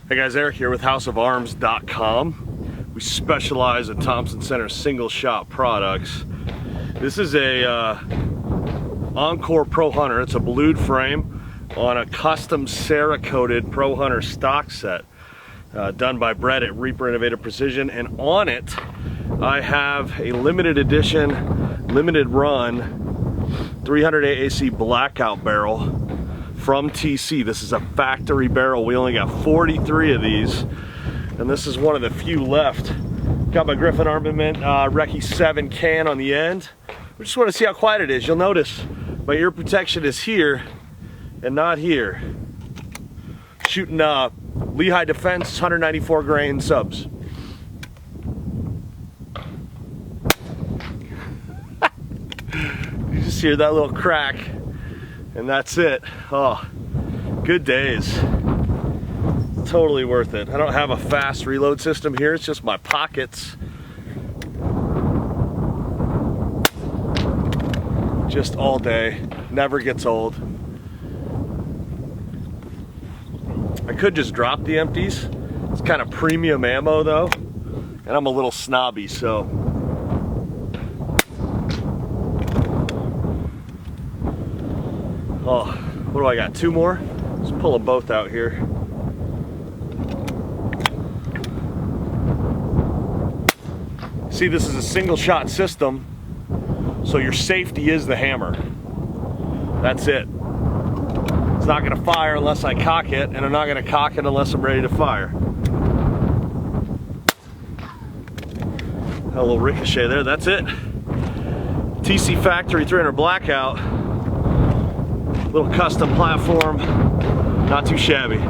Hey guys, Eric here with houseofarms.com. We specialize in Thompson Center single shot products. This is a Encore Pro Hunter. It's a blued frame on a custom Cerakoted Pro Hunter stock set done by Brett at Reaper Innovative Precision, and on it I have a limited edition, limited run 300 AAC Blackout barrel from TC. This is a factory barrel. We only got 43 of these, and this is one of the few left. Got my Griffin Armament Recce 7 can on the end. We just want to see how quiet it is. You'll notice my ear protection is here and not here. Shooting Lehigh Defense 194 grain subs. You just hear that little crack, and that's it. Oh, good days. Totally worth it. I don't have a fast reload system here. It's just my pockets. Just all day. Never gets old. I could just drop the empties. It's kind of premium ammo though, and I'm a little snobby, so. Oh, what do I got? Two more? Let's pull them both out here. See, this is a single shot system, so your safety is the hammer. That's it. It's not gonna fire unless I cock it, and I'm not gonna cock it unless I'm ready to fire. A little ricochet there, that's it. TC Factory 300 Blackout. Little custom platform, not too shabby.